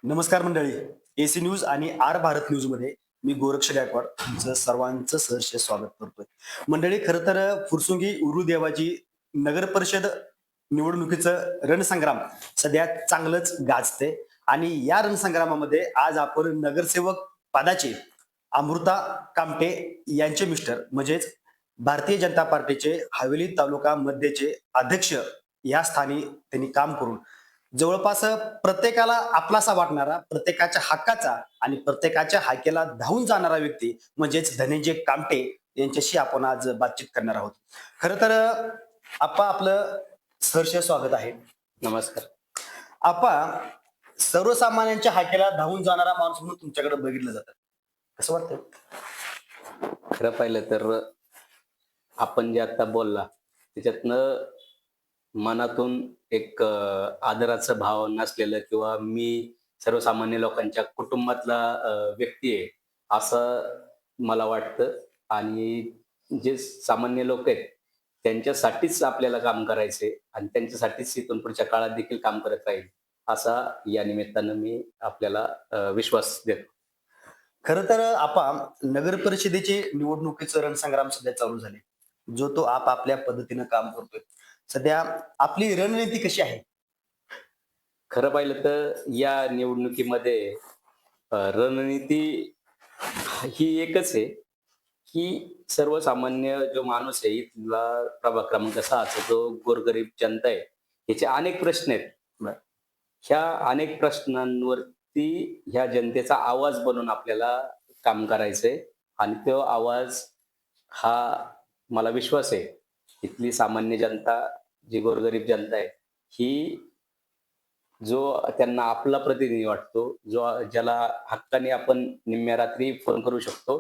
नमस्कार मंडळी. AC news आणि आर भारत न्यूज मध्ये मी गोरक्ष गायकवाड तुमचं सर्वांचं सहर्ष स्वागत करतोय. मंडळी, खरं तर फुरसुंगी उरू देवाची नगर परिषद निवडणुकीचं रणसंग्राम सध्या चांगलंच गाजते आणि या रणसंग्रामामध्ये आज आपण नगरसेवक पदाचे अमृता कामटे यांचे मिस्टर म्हणजेच भारतीय जनता पार्टीचे हवेली तालुका मध्येचे अध्यक्ष या स्थानी त्यांनी काम करून जवळपास प्रत्येकाला आपलासा वाटणारा, प्रत्येकाच्या हक्काचा आणि प्रत्येकाच्या हाकेला धावून जाणारा व्यक्ती म्हणजेच धनंजय कामटे यांच्याशी आपण आज बातचीत करणार आहोत. खरं तर आप्पा, आपलं सहर्ष स्वागत आहे. नमस्कार. आप्पा, सर्वसामान्यांच्या हाकेला धावून जाणारा माणूस म्हणून तुमच्याकडे बघितलं जातं. कसं वाटतं? खरं पाहिलं तर आपण जे आता बोलला त्याच्यातनं मनातून एक आदराचा भाव नसलेलं किंवा मी सर्वसामान्य लोकांच्या कुटुंबातला व्यक्ती आहे असं मला वाटतं. आणि जे सामान्य लोक आहेत त्यांच्यासाठीच आपल्याला काम करायचंय आणि त्यांच्यासाठीच इथून पुढच्या काळात देखील काम करत राहील असा या निमित्तानं मी आपल्याला विश्वास देतो. खरं तर नगर परिषदेचे निवडणुकीचं रणसंग्राम सध्या चालू झाले. जो तो आपल्या पद्धतीनं काम करतोय. सध्या आपली रणनीती कशी आहे? खरं पाहिलं तर या निवडणुकीमध्ये रणनीती ही एकच आहे, की सर्वसामान्य जो माणूस आहे इथला प्रभाग क्रमांक 6चा जो गोरगरीब जनता आहे, ह्याचे अनेक प्रश्न आहेत. बरं. ह्या अनेक प्रश्नांवरती ह्या जनतेचा आवाज बनून आपल्याला काम करायचंय आणि तो आवाज हा मला विश्वास आहे, इथली सामान्य जनता, जी गोरगरीब जनता आहे, ही जो त्यांना आपला प्रतिनिधी वाटतो, ज्याला हक्काने आपण निम्म्या रात्री फोन करू शकतो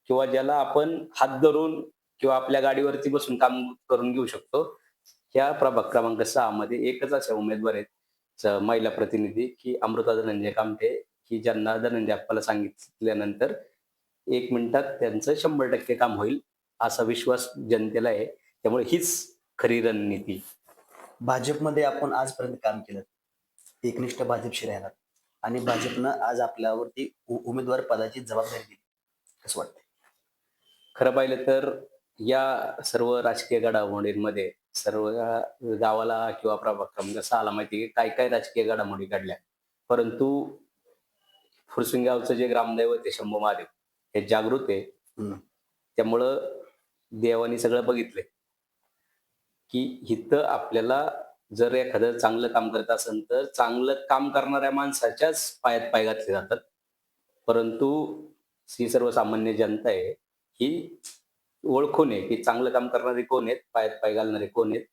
किंवा ज्याला आपण हात धरून किंवा आपल्या गाडीवरती बसून काम करून घेऊ शकतो. ह्या प्रभाग क्रमांक 6 मध्ये एकच अशा उमेदवार आहेत, महिला प्रतिनिधी, की अमृता धनंजय कामठे, की ज्यांना धनंजय अप्पाला सांगितल्यानंतर 1 मिनिटात त्यांचं 100% काम होईल असा विश्वास जनतेला आहे. त्यामुळे हीच खरी रणनीती. भाजपमध्ये आपण आजपर्यंत काम केलं. एकनिष्ठ भाजपशी राहिलात आणि भाजपनं आज आपल्यावरती उमेदवार पदाची जबाबदारी दिली. कसं वाटतंय? खरं पाहिलं तर या सर्व राजकीय घडामोडींमध्ये सर्व गावाला किंवा प्रभाग क्रमांक 6ला माहिती आहे की काय काय राजकीय घडामोडी घडल्या. परंतु फुरसुंगी जे ग्रामदैवत आहे शंभू महादेव, हे जागृत आहे. हं. त्यामुळं देवानी सगळं बघितलंय, की इथं आपल्याला जर एखादं चांगलं काम करत असेल तर चांगलं काम करणाऱ्या माणसाच्याच पायात पाय घातले जातात. परंतु ही सर्वसामान्य जनता आहे, ही ओळखून आहे, की चांगलं काम करणारे कोण आहेत, पायात पाय घालणारे कोण आहेत.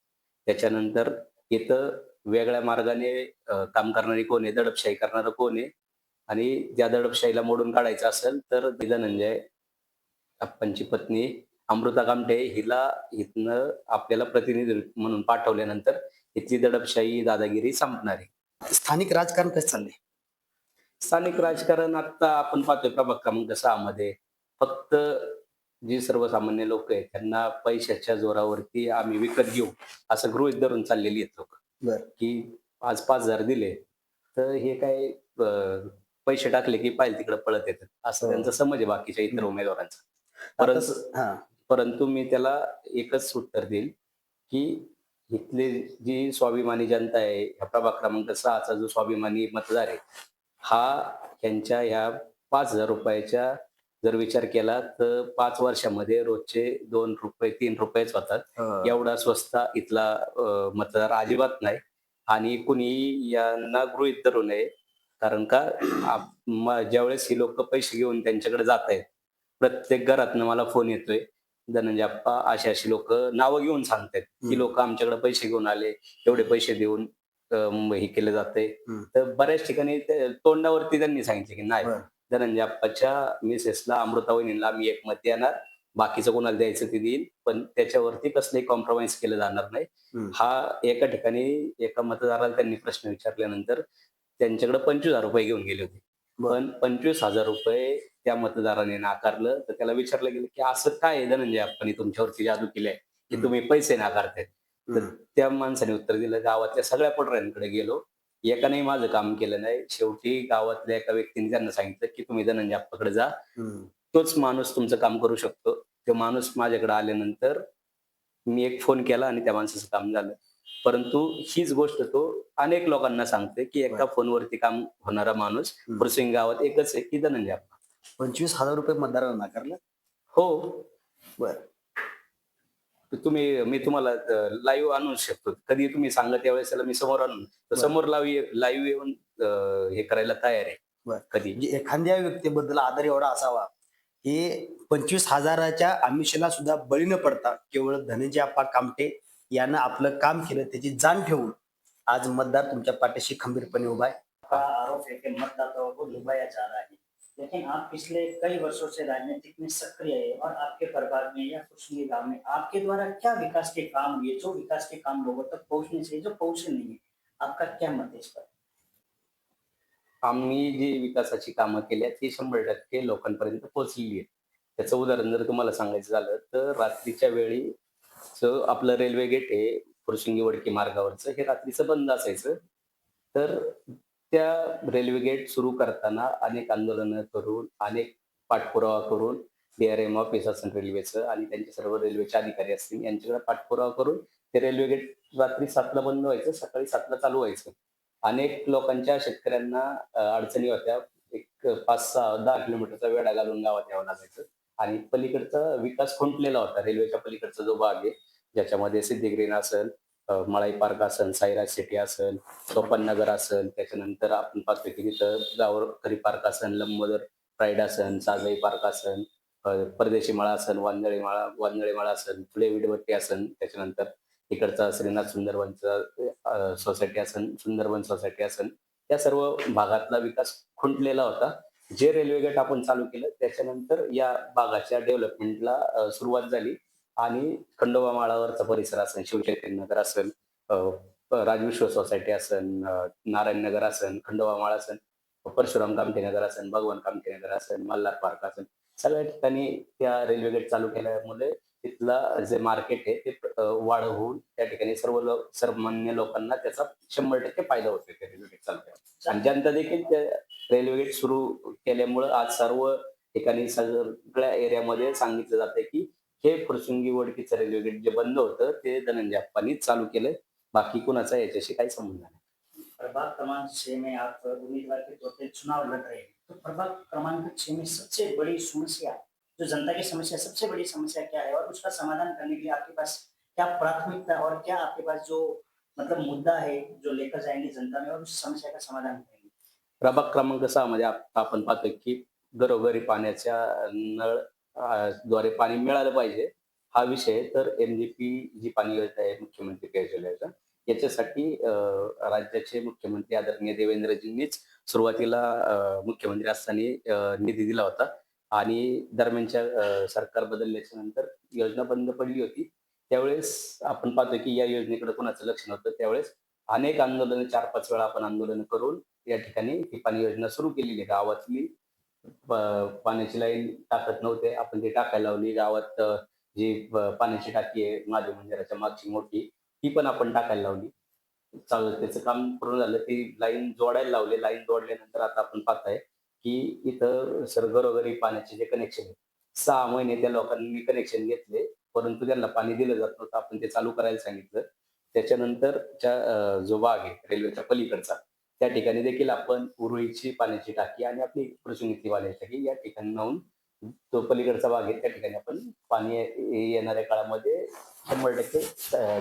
त्याच्यानंतर इथं वेगळ्या मार्गाने काम करणारी कोण आहे, दडपशाही करणारं कोण आहे आणि त्या दडपशाहीला मोडून काढायचं असेल तर धनंजय अप्पांची पत्नी अमृता कामटे हिला इथनं आपल्याला प्रतिनिधी म्हणून पाठवल्यानंतर इथली दडपशाही, दादागिरी संपणार आहे. स्थानिक राजकारण कसं चाललंय? स्थानिक राजकारण आता आपण पाहतोय प्रभाग क्रमांक 6 मध्ये फक्त जी सर्वसामान्य लोक आहेत त्यांना पैशाच्या जोरावरती आम्ही विकत घेऊ असं गृहीत धरून चाललेली आहेत लोक, बरं. की आज 5,000 दिले तर हे काय पैसे टाकले की पाहिजे तिकडे पळत येतात असं हो. त्यांचा समज आहे बाकीच्या इतर हं. उमेदवारांचा. आता परंतु हां. परंतु मी त्याला एकच उत्तर देईल, की इथली जी स्वाभिमानी जनता आहे, ह्या प्रभाग क्रमांक 6चा जो स्वाभिमानी मतदार आहे, हा यांच्या ह्या ₹5,000 जर विचार केला तर 5 वर्षामध्ये रोजचे ₹2, ₹3 होतात. हं. एवढा स्वस्त इथला मतदार अजिबात नाही आणि कुणीही यांना गृहीत धरू नये. कारण का ज्यावेळेस ही लोकं पैसे घेऊन त्यांच्याकडे जातायत, प्रत्येक घरातनं मला फोन येतोय, "धनंजय अप्पा, अशी-अशी लोकं" नावं घेऊन सांगतायत, "ही हं. लोकं आमच्याकडे पैसे घेऊन आले, एवढे पैसे देऊन हे केलं जातंय." हं. तर बऱ्याच ठिकाणी ते तोंडावरती त्यांनी सांगितलं, की नाही, बरं. धनंजय अप्पाच्या मिसेसला, अमृता वहिनीला आम्ही एक मत देणार, बाकीचं कोणाला द्यायचं ते देईल, पण त्याच्यावरती कसलंही कॉम्प्रोमाईज केलं जाणार नाही. हं. हा एका ठिकाणी एका मतदाराला त्यांनी प्रश्न विचारल्यानंतर त्यांच्याकडे ₹25,000 घेऊन गेले होते. बरं. पण ₹25,000 त्या मतदाराने नाकारलं. तर त्याला विचारलं गेलं, की "असं काय आहे धनंजय अप्पांनी तुमच्यावरती जादू केली आहे, की हं. तुम्ही पैसे नाकारतायत?" तर हं. त्या माणसाने उत्तर दिलं, "गावातल्या सगळ्या पुढाऱ्यांकडे गेलो. एकाने माझं काम केलं नाही. शेवटी गावातल्या एका व्यक्तीने त्यांना सांगितलं, की तुम्ही धनंजय अप्पाकडे जा. हम्म. तोच माणूस तुमचं काम करू शकतो. तो माणूस माझ्याकडे आल्यानंतर मी एक फोन केला आणि त्या माणसाचं काम झालं. परंतु हीच गोष्ट तो अनेक लोकांना सांगतोय, की एका बरं. फोनवरती काम होणारा माणूस हम्म. फुरसुंगी गावात एकच आहे, की धनंजय अप्पा. 25,000 रुपये मतदारांना नाकारलं. हो. बरं. मी तुम्हाला लाईव्ह आणू शकतो. कधी तुम्ही सांगा त्यावेळेस त्याला मी समोर आणून तर बरं. समोर लाईव्ह येऊन हे करायला तयार आहे. बरं. कधी. म्हणजे एखाद्या व्यक्तीबद्दल आदर एवढा असावा, हे 25,000च्या आमिषाला सुद्धा बळी न पडता केवळ धनंजय अप्पा कामटे यानं आपलं काम केलं, त्याची जाण ठेवून आज मतदार तुमच्या पाठीशी खंबीरपणे उभा आहे. का आरोप है कि मतदाताओं को लुभाया जा रहा है, लेकिन आप पिछले कई वर्षों से राजनीतिक में सक्रिय है और आपके परिवार में या कुशली गांव में आपके द्वारा क्या विकास के काम हुए, जो विकास के काम लोगों तक पहुंचने चाहिए, जो पहुंचे नहीं है, आपका क्या मत है इस पर? आम्ही जी विकासाची कामं केली आहेत, ती 100% लोकांपर्यंत पोहोचलेली आहेत. त्याचं उदाहरण जर तुम्हाला सांगायचं झालं, तर रात्रीच्या वेळीचं आपलं रेल्वे गेट आहे, फुरसुंगी-वडकी मार्गावरचं, हे रात्रीचं बंद असायचं. तर त्या रेल्वे गेट सुरू करताना अनेक आंदोलनं करून, अनेक पाठपुरावा करून, DRM ऑफिस असेल रेल्वेचं आणि त्यांचे सर्व रेल्वेचे अधिकारी असतील, यांच्याकडे पाठपुरावा करून ते रेल्वे गेट रात्री 7:00ला बंद व्हायचं, सकाळी 7:00ला चालू व्हायचं. अनेक लोकांच्या शेतकऱ्यांना अडचणी होत्या. एक 5-6, 10 किलोमीटरचा वेढा घालून गावात यावं लागायचं आणि पलीकडचा विकास खुंटलेला होता. रेल्वेच्या पलीकडचा जो भाग आहे, ज्याच्यामध्ये सिद्धी ग्रीन असेल, मळाई पार्क असेल, साईराज सिटी असेल, सोपन नगर असेल, त्याच्यानंतर आपण पाहतोय की तिथं गावकरी पार्क असेल, लंबोदर प्राईड असेल, साजई पार्क असेल, परदेशी मळा असेल, वांजळे मळा असेल, फुले विडवट्टी असेल, त्याच्यानंतर इकडचा श्रीनाथ सुंदरवनचा सोसायटी असेल, सुंदरवन सोसायटी असेल, या सर्व भागातला विकास खुंटलेला होता. जे रेल्वे गेट आपण चालू केलं त्याच्यानंतर या भागाच्या डेव्हलपमेंटला सुरुवात झाली आणि खंडोबा माळावरचा परिसर असेल, शिवचैतन्य नगर असेल, अ, राजविश्व सोसायटी असेल, नारायण नगर असेल, खंडोबा माळ असेल, परशुराम कामठी नगर असेल, भगवान कामठी नगर असेल, मल्हार पार्क असेल, सगळ्या ठिकाणी त्या रेल्वे गेट चालू केल्यामुळे तिथला जे मार्केट आहे ते वाढ होऊन त्या ठिकाणी सर्वमान्य लोकांना त्याचा 100% फायदा होतोय त्या रेल्वे गेट चालू केल्यामुळे. आणि जनता देखील त्या रेल्वे गेट सुरू केल्यामुळं आज सर्व ठिकाणी सगळ्या एरियामध्ये सांगितलं जातंय की हे फुरसुंगी वडकीचं रेल्वे गेट जे बंद होतं ते धनंजय अप्पांनीच चालू केलंय. बाकी कुणाचा याच्याशी काही संबंध नाही. प्रभाग क्रमांक 6 में आप उम्मीदवार के तौर पे चुनाव लड़ रहे हैं, तो प्रभाग क्रमांक 6 में सबसे बड़ी समस्या, जो जनता की समस्या, सबसे बड़ी समस्या क्या है और उसका समाधान करने के लिए आपके पास क्या प्राथमिकता और क्या आपके पास जो मतलब मुद्दा है जो लेकर जाएंगे जनता में और उस समस्या का समाधान करेंगे? प्रभाग क्रमांक 6 मध्ये आपण पाहतोय की घरोघरी पाण्याच्या नळ द्वारे पाणी मिळालं पाहिजे. हा विषय तर MGP जी पाणी योजना आहे मुख्यमंत्री पेयजल योजना, याच्यासाठी राज्याचे मुख्यमंत्री आदरणीय देवेंद्रजींनीच सुरुवातीला मुख्यमंत्री असताना निधी दिला होता आणि दरम्यानच्या सरकार बदलल्याच्या नंतर योजना बंद पडली होती. त्यावेळेस आपण पाहतोय की या योजनेकडे कोणाचं लक्ष नव्हतं. त्यावेळेस अनेक आंदोलनं 4-5 वेळा आपण आंदोलनं करून या ठिकाणी ही पाणी योजना सुरू केलेली आहे. गावातली पाण्याची लाईन टाकत नव्हते. आपण ती टाकायला लावली. गावात जी पाण्याची टाकी आहे महादेव मंदिराच्या मागची मोठी, ती पण आपण टाकायला लावली. त्याचं काम पूर्ण झालं. ती लाईन जोडायला लावली. लाईन जोडल्यानंतर आता आपण पाहताय, की इथं घरोघरी पाण्याचे जे कनेक्शन आहे, 6 महिने त्या लोकांनी कनेक्शन घेतले, परंतु त्यांना पाणी दिलं जात नव्हतं. आपण ते चालू करायला सांगितलं. त्याच्यानंतरच्या जो भाग आहे रेल्वेच्या पलीकडचा, त्या ठिकाणी देखील आपण उरुळीची पाण्याची टाकी आणि आपली फुरसुंगीतली पाण्याची टाकी या ठिकाणी लावून जो पलीकडचा भाग आहे त्या ठिकाणी आपण पाणी येणाऱ्या काळामध्ये 100%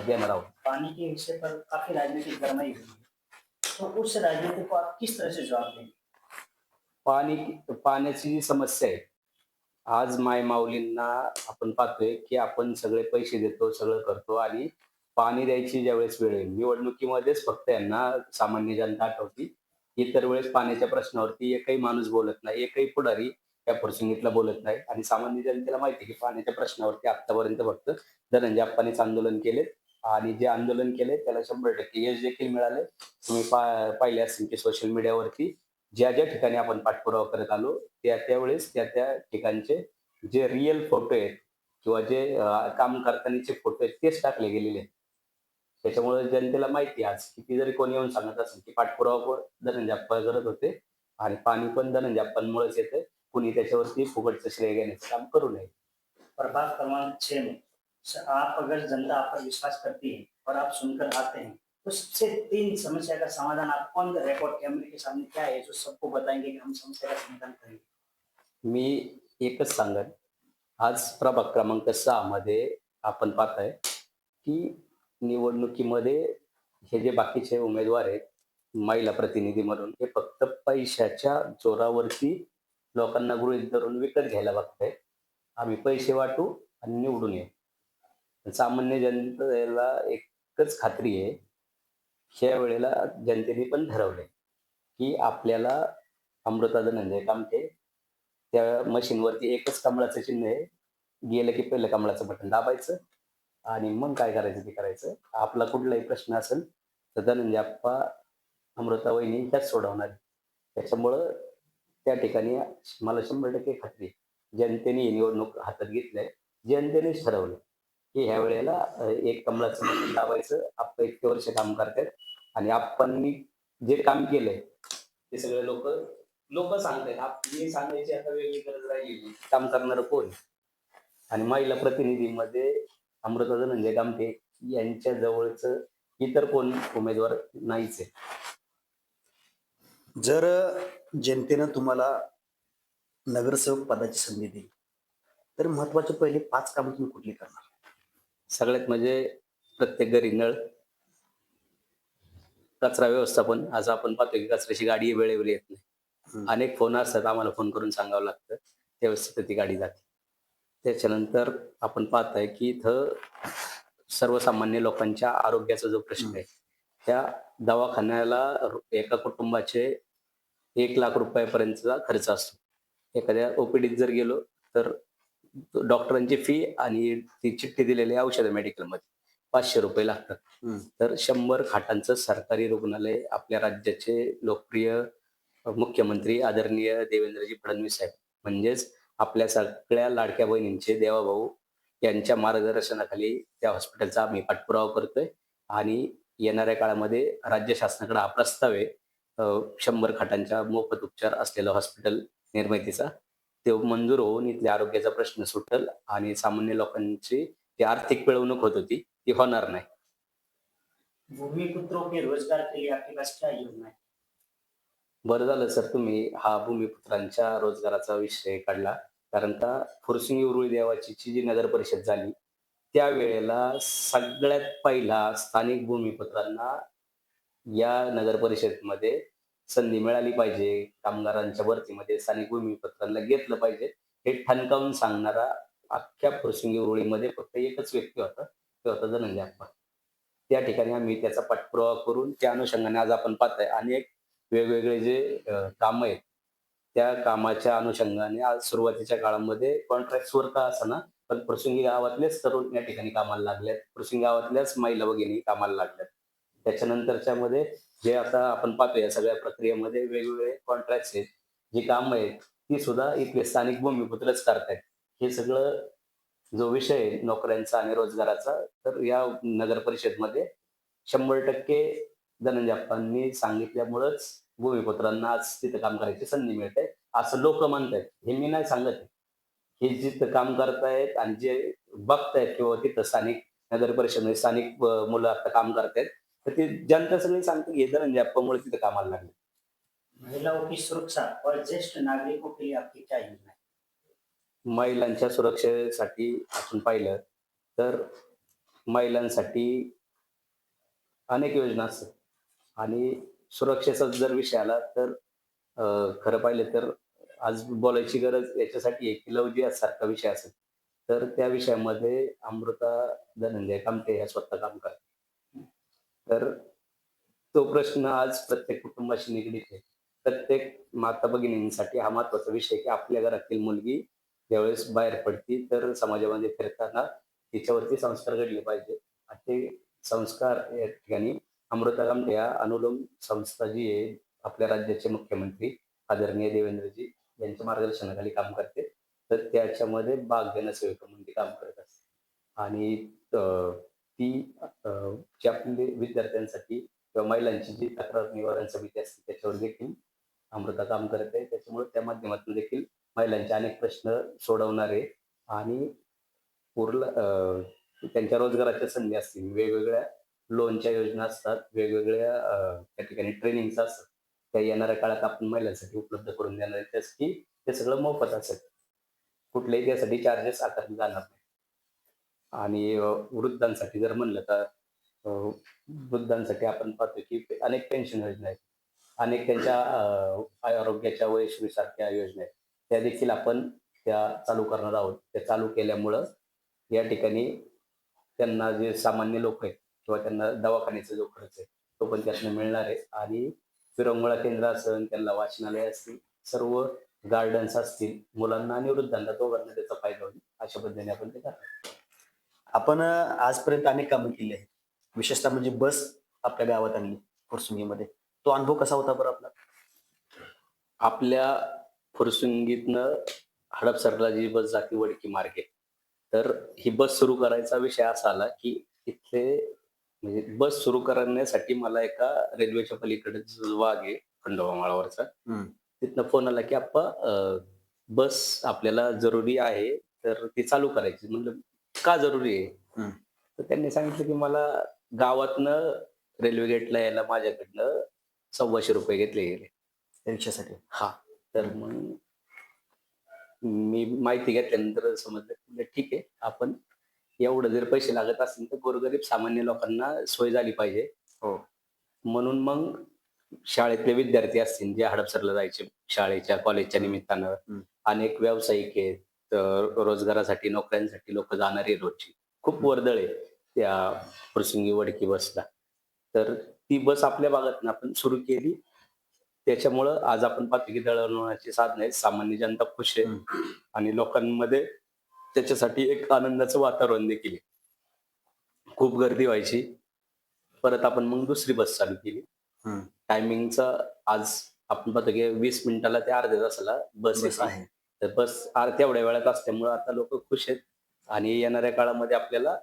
देणार आहोत. पानी के विषय पर काफी राजनीतिक गरमाई हुई है, तो उस राजनीति को आप किस तरह से जवाब देंगे? पाण्याची जी समस्या आहे, आज मायमाऊलींना आपण पाहतोय, की आपण सगळे पैसे देतो, सगळं करतो आणि पाणी द्यायची ज्यावेळेस वेळ येईल, निवडणुकीमध्येच फक्त यांना सामान्य जनता आठवते. इतर वेळेस पाण्याच्या प्रश्नावरती एकही माणूस बोलत नाही, एकही पुढारी त्या प्रसंगीतला बोलत नाही आणि सामान्य जनतेला माहिती आहे, की पाण्याच्या प्रश्नावरती आत्तापर्यंत फक्त धनंजय अप्पांनीच आंदोलन केले आणि जे आंदोलन केले त्याला 100% यश देखील मिळाले. तुम्ही पाहिले असेल, की सोशल मीडियावरती ज्या ठिकाणी आपण पाठपुरावा करत आलो, त्यावेळेस त्या ठिकाणचे जे रिअल फोटो आहेत किंवा जे काम करतानाचे फोटो आहेत तेच टाकले गेलेले आहेत. त्याच्यामुळे जनतेला माहिती आहे आज किती जरी कोणी येऊन सांगत असेल की पाठपुरावा धनंजय अप्पा करत होते आणि पाणी पण धनंजय अप्पांमुळेच येतं. कुणी त्याच्यावरती फुकटचं श्रेय घेण्याचं काम करू नये. प्रभाग क्रमांक 6 में आप अगर जनता आप पर विश्वास करती है और आप सुनकर आते हैं तो सबसे 3 समस्या का समाधान आप ऑन द रिकॉर्ड कैमरे के सामने क्या है जो सबको बताएंगे कि हम समस्या का समाधान करेंगे? मी एकच सांगेन, आज प्रभाग क्रमांक 6 मध्ये आपण पाहताय की निवडणुकीमध्ये हे जे बाकीचे उमेदवार आहेत, महिला प्रतिनिधी म्हणून, हे फक्त पैशाच्या जोरावरती लोकांना गृहीत धरून विकत घ्यायला बघतायत. आम्ही पैसे वाटू आणि निवडून येऊ. सामान्य जनतेला एकच खात्री आहे, ह्या वेळेला जनतेने पण ठरवलंय, की आपल्याला अमृता धनंजय कामटे त्या मशीनवरती एकच कमळाचं चिन्ह आहे. गेलं की पहिलं कमळाचं बटन दाबायचं आणि मग काय करायचं ते करायचं. आपला कुठलाही प्रश्न असेल तर धनंजय अप्पा, अमृता वहिनी ह्याच सोडवणार आहे. त्याच्यामुळं त्या ठिकाणी मला 100% खात्री आहे. जनतेने ही निवडणूक हातात घेतलंय. जनतेनेच ठरवलं, की ह्या वेळेला एक कमळाचं बटन दाबायचं. आप्पा इतके वर्ष काम करतायत आणि आप्पांनी जे काम केलंय ते सगळे लोक सांगतायत. आपली सांगायची आता वेगळी गरज राहिलेली नाही. काम करणारं कोण? आणि महिला प्रतिनिधीमध्ये अमृता धनंजय कामटे यांच्या जवळचं इतर कोण उमेदवार नाहीच आहे. जर जनतेनं तुम्हाला नगरसेवक पदाची संधी दिली तर महत्वाचे पहिले 5 कामं तुम्ही कुठली करणार? सगळ्यात म्हणजे प्रत्येक घरी नळ, कचरा व्यवस्थापन. आज आपण पाहतोय की कचऱ्याची गाडी वेळेवर येत नाही. हम्म. अनेक फोन असतात, आम्हाला फोन करून सांगावं लागतं, त्यावेळेस तिथं ती गाडी जाते. त्याच्यानंतर आपण पाहताय की इथं सर्वसामान्य लोकांच्या आरोग्याचा जो प्रश्न आहे, त्या दवाखान्याला एका कुटुंबाचे 1,00,000 रुपयापर्यंतचा खर्च असतो. एखाद्या ओपीडीत जर गेलो तर डॉक्टरांची फी आणि ती चिठ्ठी दिलेली औषधं मेडिकलमध्ये ₹500 लागतात. हम्म. तर 100 खाटांचं सरकारी रुग्णालय आपल्या राज्याचे लोकप्रिय मुख्यमंत्री आदरणीय देवेंद्रजी फडणवीस साहेब, म्हणजेच आपल्या सगळ्या लाडक्या बहिणींचे देवाभाऊ यांच्या मार्गदर्शनाखाली त्या हॉस्पिटलचा आम्ही पाठपुरावा करतोय आणि येणाऱ्या काळामध्ये राज्य शासनाकडे हा प्रस्ताव आहे 100 खाटांच्या मोफत उपचार असलेलं हॉस्पिटल निर्मितीचा. ते मंजूर होऊन इथल्या आरोग्याचा प्रश्न सुटेल आणि सामान्य लोकांची जी आर्थिक पिळवणूक होत होती ती होणार नाही. भूमिपुत्रों के रोजगार के लिए आपके पास क्या योजना है? बरं झालं सर तुम्ही हा भूमिपुत्रांच्या रोजगाराचा विषय काढला. कारण का फुरसुंगी उरुळी देवाचीची जी नगर परिषद झाली, त्यावेळेला सगळ्यात पहिला स्थानिक भूमिपुत्रांना या नगर परिषदेमध्ये संधी मिळाली पाहिजे. कामगारांच्या भरतीमध्ये स्थानिक भूमिपुत्रांना घेतलं पाहिजे. हे ठणकावून सांगणारा अख्ख्या फुरसुंगी उरुळीमध्ये फक्त एकच व्यक्ती होता, ते होता धनंजय अप्पा. त्या ठिकाणी आम्ही त्याचा पाठपुरावा करून त्या अनुषंगाने आज आपण पाहताय अनेक वेगवेगळे जे कामं आहेत, त्या कामाच्या अनुषंगाने आज सुरुवातीच्या काळामध्ये कॉन्ट्रॅक्ट्सवर का असेना, पण फुरसुंगी गावातलेच तरुण या ठिकाणी कामाला लागलेत. फुरसुंगी गावातल्याच महिला भगिनी कामाला लागल्यात. त्याच्यानंतरच्या मध्ये जे आता आपण पाहतोय या सगळ्या प्रक्रियेमध्ये वेगवेगळे कॉन्ट्रॅक्ट्स आहेत, जी कामं आहेत, ती सुद्धा इथले स्थानिक भूमिपुत्रच करतायत. हे सगळं जो विषय आहे नोकऱ्यांचा आणि रोजगाराचा, तर या नगर परिषदमध्ये 100% धनंजय अप्पांनी सांगितल्यामुळंच भूमिपुत्रांना आज तिथं काम करायची संधी मिळते, असं लोक म्हणतायत. हे मी नाही सांगत आहे. हे जिथं काम करतायत आणि जे बघतायत किंवा तिथं स्थानिक नगर परिषदेमध्ये स्थानिक मुलं आता काम करतायत, तर ते जनता सगळी सांगते की हे धनंजय अप्पामुळे तिथं कामाला लागले. महिलाओं की सुरक्षा और ज्येष्ठ नागरिकों के लिए आपकी क्या योजना है? महिलांच्या सुरक्षेसाठी आपण पाहिलं तर महिलांसाठी अनेक योजना असतात आणि सुरक्षेचा जर विषय आला तर खरं पाहिलं तर आज बोलायची गरज याच्यासाठी आहे की लव्ह जिहाद सारखा विषय असेल तर त्या विषयामध्ये अमृता धनंजय कामटे ह्या स्वतः काम करतात. तर तो प्रश्न आज प्रत्येक कुटुंबाशी निगडीत आहे. प्रत्येक माता भगिनींसाठी हा महत्वाचा विषय आहे की आपल्या घरातील मुलगी ज्यावेळेस बाहेर पडती तर समाजामध्ये फिरताना तिच्यावरती संस्कार घडले पाहिजे. आणि ते संस्कार या ठिकाणी अमृता कामटे या अनुलोम संस्था जी आहे आपल्या राज्याचे मुख्यमंत्री आदरणीय देवेंद्रजी यांच्या मार्गदर्शनाखाली काम करते. तर त्याच्यामध्ये भाग घेणं सेविका म्हणून ती काम करत असते आणि ती जी आपली विद्यार्थ्यांसाठी किंवा महिलांची जी तक्रार निवारण समिती असते त्याच्यावर देखील अमृता काम करत आहे. त्याच्यामुळे त्या माध्यमातून देखील महिलांचे अनेक प्रश्न सोडवणारे आणि त्यांच्या रोजगाराच्या संधी असतील, वेगवेगळ्या लोनच्या योजना असतात, वेगवेगळ्या त्या ठिकाणी ट्रेनिंग्स असतात. त्या येणाऱ्या काळात आपण महिलांसाठी उपलब्ध करून देणार आहे. त्यासाठी ते सगळं मोफत असेल. कुठल्याही त्यासाठी चार्जेस आकारले जाणार नाही. आणि वृद्धांसाठी जर म्हणलं तर अ, वृद्धांसाठी आपण पाहतो की अनेक पेन्शन योजना आहेत. अनेक त्यांच्या आरोग्याच्या वयश्रीसारख्या योजना आहेत. त्या देखील आपण त्या चालू करणार आहोत. त्या चालू केल्यामुळं या ठिकाणी त्यांना जे सामान्य लोक आहेत किंवा त्यांना दवाखान्याचा जो खर्च आहे तो पण त्यातनं मिळणार आहे. आणि विरंगुळा केंद्र असेल, त्यांना वाचनालय असतील, सर्व गार्डन्स असतील, मुलांना आणि वृद्धांना दोघांना त्याचा फायदा होईल अशा पद्धतीने आपण ते करणार. आपण आजपर्यंत अनेक कामं केली आहेत. विशेषतः म्हणजे बस आपल्या गावात आणली फुरसुंगीमध्ये. तो अनुभव कसा होता बरं आपला? आपल्या फुरसुंगीतनं हडपसरला जी बस जाते वडकी मार्गे, तर ही बस सुरू करायचा विषय असा आला की इथले म्हणजे बस सुरू करण्यासाठी मला एका रेल्वेच्या पलीकडे जो वाघ आहे खंडोबा माळावरचा, तिथनं फोन आला की आप्पा बस आपल्याला जरुरी आहे, तर ती चालू करायची. म्हणलं का जरुरी आहे? हम्म. तर त्यांनी सांगितलं की मला गावातनं रेल्वे गेटला यायला माझ्याकडनं ₹125 घेतले गेले. रिक्षासाठी. हा. तर मग मी माहिती घेतल्यानंतर समजलं की म्हणलं ठीक आहे, आपण एवढं जर पैसे लागत असतील तर गोरगरीब सामान्य लोकांना सोय झाली पाहिजे. हो. म्हणून मग शाळेतले विद्यार्थी असतील जे हडपसरला जायचे शाळेच्या कॉलेजच्या निमित्तानं, हम्म. अनेक व्यावसायिक आहेत, रोजगारासाठी नोकऱ्यांसाठी लोक जाणारी रोजची खूप वर्दळ आहे त्या प्रसंगी वडकी बसला. तर ती बस आपल्या भागातून आपण सुरू केली. त्याच्यामुळं आज आपण पाहतो की दळणवळणाची साधनं आहेत, सामान्य जनता खुश आहे आणि लोकांमध्ये त्याच्यासाठी एक आनंदाचं वातावरण देखील आहे. खूप गर्दी व्हायची. परत आपण मग दुसरी बस चालू केली. हम्म. टायमिंगचा आज आपण पाहतो की 20 मिनिटाला ते अर्ध्या तासाला बस बस येते. आहे. तर बस तेवढ्या वेळात असल्यामुळं आता लोक खुश आहेत आणि येणाऱ्या काळामध्ये आपल्याला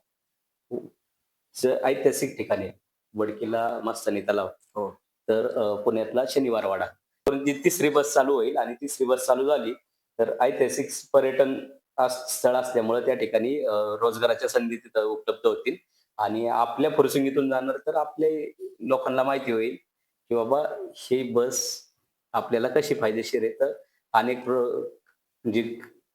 ऐतिहासिक ठिकाणी वडकीला मस्तानी तलाव, हो. तर पुण्यातला शनिवार वाडा, पण ती तिसरी बस चालू होईल आणि तिसरी बस चालू झाली तर ऐतिहासिक पर्यटन स्थळ असल्यामुळे त्या ठिकाणी रोजगाराच्या संधी तिथं उपलब्ध होतील आणि आपल्या फुरसुंगीतून जाणार तर आपल्या लोकांना माहिती होईल की बाबा ही बस आपल्याला कशी फायदेशीर आहे. तर अनेक जी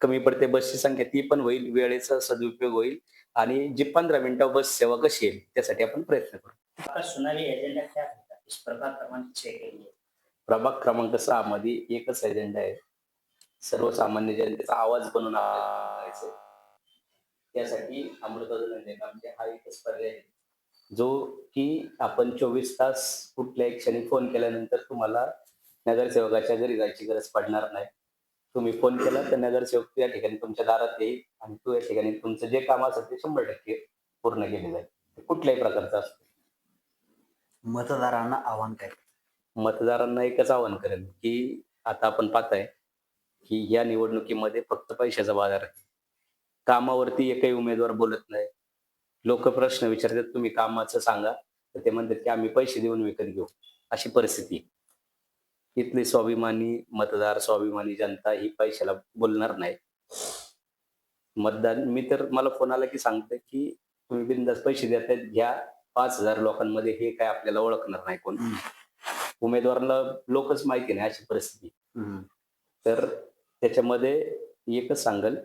कमी पडते बसची संख्या ती पण होईल, वेळेचा सदुपयोग होईल आणि जी 15 मिनिटं बस सेवा कशी येईल त्यासाठी आपण प्रयत्न करू. आपका सुनाली एजेंडा क्या होता इस प्रभाग क्रमांक 6 के लिए? प्रभाग क्रमांक 6 मध्ये एकच एजेंडा आहे, सर्वसामान्य जनतेचा आवाज बनून करायचंय. त्यासाठी अमृता धनंजय आमचे हा एकच पर्याय आहे, जो की आपण 24 तास कुठल्याही क्षणी फोन केल्यानंतर तुम्हाला नगरसेवकाच्या घरी जायची गरज पडणार नाही. तुम्ही फोन केला तर नगरसेवक त्या ठिकाणी तुमच्या दारात येईल आणि तो या ठिकाणी तुमचं जे काम असेल ते 100% पूर्ण केले जाईल. ते कुठल्याही प्रकारचं असतं. मतदारांना आव्हान काय? मतदारांना एकच आवाहन करेल की आता आपण पाहताय की या निवडणुकीमध्ये फक्त पैशाचा बाजार आहे. कामावरती एकही उमेदवार बोलत नाही. लोक प्रश्न विचारतात, तुम्ही कामाचं सांगा, तर ते म्हणतात की आम्ही पैसे देऊन विकत घेऊ. अशी परिस्थिती आहे. इथली स्वाभिमानी मतदार, स्वाभिमानी जनता ही पैशाला बोलणार नाही. मतदान मी तर मला फोन आला की सांगते की तुम्ही बिनधास्त पैसे देतायत, घ्या. 5,000 लोकांमध्ये हे काय आपल्याला ओळखणार नाही कोण. उमेदवाराला लोकच माहिती नाही अशी परिस्थिती. तर त्याच्यामध्ये एकच सांगेल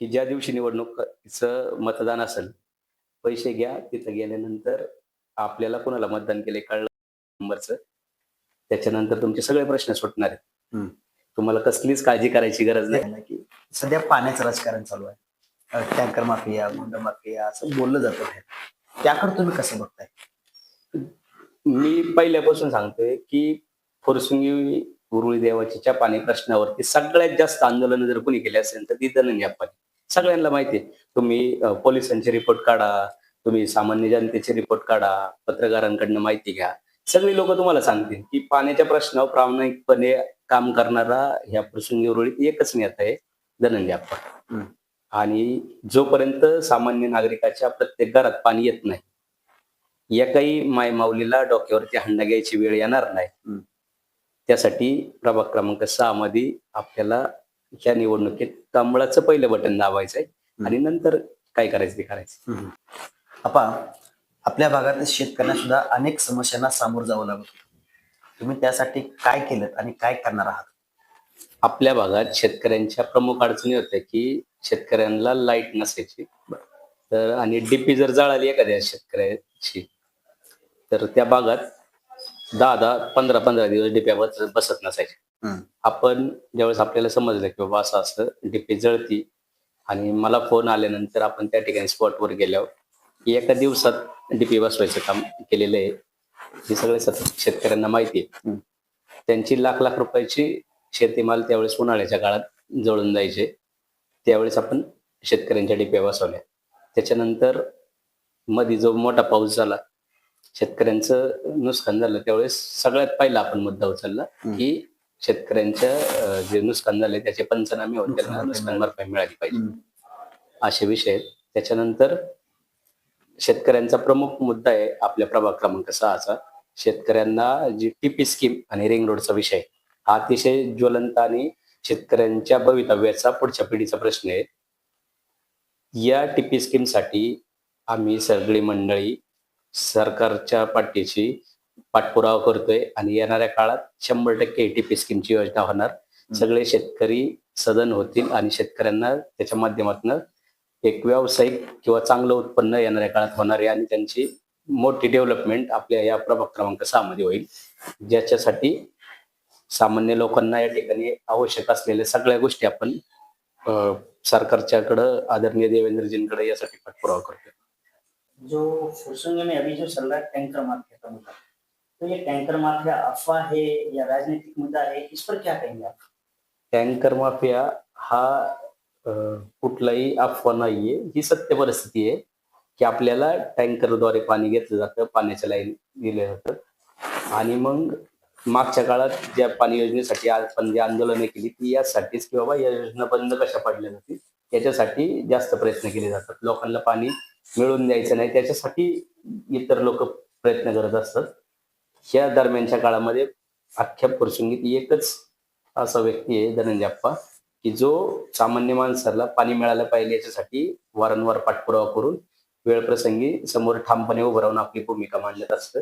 की ज्या दिवशी निवडणुकीचं मतदान असेल, पैसे घ्या. तिथं गेल्यानंतर आपल्याला कोणाला मतदान केलंय कळलं नंबरचं. त्याच्यानंतर तुमचे सगळे प्रश्न सुटणार आहेत. तुम्हाला कसलीच काळजी करायची गरज नाही. की सध्या पाण्याचं राजकारण चालू आहे. टँकर माफिया, गुंड माफिया असं बोललं जातं बाहेर. त्याकडे तुम्ही कसं बघताय? मी पहिल्यापासून सांगतोय की फुरसुंगी उरुळी देवाचीच्या पाणी प्रश्नावरती सगळ्यात जास्त आंदोलन जर कोणी केले असेल तर ती धनंजय अप्पानी. सगळ्यांना माहिती आहे. तुम्ही पोलिसांचे रिपोर्ट काढा, तुम्ही सामान्य जनतेचे रिपोर्ट काढा, पत्रकारांकडनं माहिती घ्या. सगळी लोक तुम्हाला सांगतील की पाण्याच्या प्रश्नावर प्रामाणिकपणे काम करणारा ह्या फुरसुंगी उरुळीत एकच नेता आहे, धनंजय अप्पा. आणि जोपर्यंत सामान्य नागरिकाच्या प्रत्येक घरात पाणी येत नाही, एकाही मायमाऊलीला डोक्यावरती हंडा घ्यायची वेळ येणार नाही. त्यासाठी प्रभाग क्रमांक 6 मध्ये आपल्याला ह्या निवडणुकीत कमळाचं पहिलं बटन दाबायचं आहे आणि नंतर काय करायचं ते करायचं. आपल्या भागातील शेतकऱ्यांना सुद्धा अनेक समस्यांना सामोरं जावं लागत होतं. तुम्ही त्यासाठी काय केलं आणि काय करणार आहात? आपल्या भागात शेतकऱ्यांच्या प्रमुख अडचणी होत्या की शेतकऱ्यांना लाईट नसायची, तर आणि डीपी जर जळाली एखाद्या शेतकऱ्याची तर त्या भागात 10-10, 15-15 दिवस डीप्या बसत नसायच्या. आपण ज्यावेळेस आपल्याला समजलं की बाबा असं असं डीपी जळती आणि मला फोन आल्यानंतर आपण त्या ठिकाणी स्पॉटवर गेल्यावर एका दिवसात डीपी बसवायचं काम केलेलं आहे. हे सगळे शेतकऱ्यांना माहिती आहे. त्यांची लाख लाख रुपयाची शेतीमाल त्यावेळेस उन्हाळ्याच्या काळात जळून जायचे. त्यावेळेस आपण शेतकऱ्यांच्या डीप्या बसवल्या. त्याच्यानंतर मध्ये जो मोठा पाऊस झाला, शेतकऱ्यांचं नुकसान झालं, त्यावेळेस सगळ्यात पहिला आपण मुद्दा उचलला की शेतकऱ्यांच्या जे नुकसान झाले त्याचे पंचनामे होते, त्यांना नुकसान भरपाई मिळाली पाहिजे, असे विषय आहेत. त्याच्यानंतर शेतकऱ्यांचा प्रमुख मुद्दा आहे आपल्या प्रभाग क्रमांक 6चा, शेतकऱ्यांना जी टीपी स्कीम आणि रिंग रोडचा विषय हा अतिशय ज्वलंत आणि शेतकऱ्यांच्या भवितव्याचा पुढच्या पिढीचा प्रश्न आहे. या टीपी स्कीमसाठी आम्ही सगळी मंडळी सरकारच्या पाठीशी पाठपुरावा करतोय आणि येणाऱ्या काळात 100% टीपी स्कीमची योजना होणार. सगळे शेतकरी सदन होतील आणि शेतकऱ्यांना त्याच्या माध्यमातून एक व्यावसायिक किंवा चांगलं उत्पन्न येणाऱ्या काळात होणार आहे आणि त्यांची मोठी डेव्हलपमेंट आपल्या या प्रभाग क्रमांक 6 मध्ये होईल, ज्याच्यासाठी सामान्य लोकांना या ठिकाणी आवश्यक असलेल्या सगळ्या गोष्टी आपण सरकारच्याकडं आदरणीय देवेंद्रजींकडे यासाठी पाठपुरावा करतोय. जो फुरसंगी में अभी जो चल रहा है टैंकर माफिया का मुद्दा, तो ये टैंकर माफिया अफवाह है या राजनीतिक मुद्दा है, इस पर क्या कहेंगे आप? टँकर माफिया हा कुठलाही अफवा नाहीये, ही सत्य परिस्थिती आहे की आपल्याला टँकरद्वारे पाणी घेतलं जातं, पाण्याच्या लाईन दिल्या जातं आणि मग मागच्या काळात ज्या पाणी योजनेसाठी आपण जी आंदोलनं केली ती यासाठीच की बाबा या योजना बंद कशा पडल्या जातील याच्यासाठी जास्त प्रयत्न केले जातात. लोकांना पाणी मिळवून द्यायचं नाही त्याच्यासाठी इतर लोक प्रयत्न करत असतात. ह्या दरम्यानच्या काळामध्ये अख्ख्या फुरसुंगीत एकच असा व्यक्ती आहे धनंजय अप्पा की जो सामान्य माणसाला पाणी मिळालं पाहिजे याच्यासाठी वारंवार पाठपुरावा करून वेळप्रसंगी समोर ठामपणे उभं राहून आपली भूमिका मांडत असतं.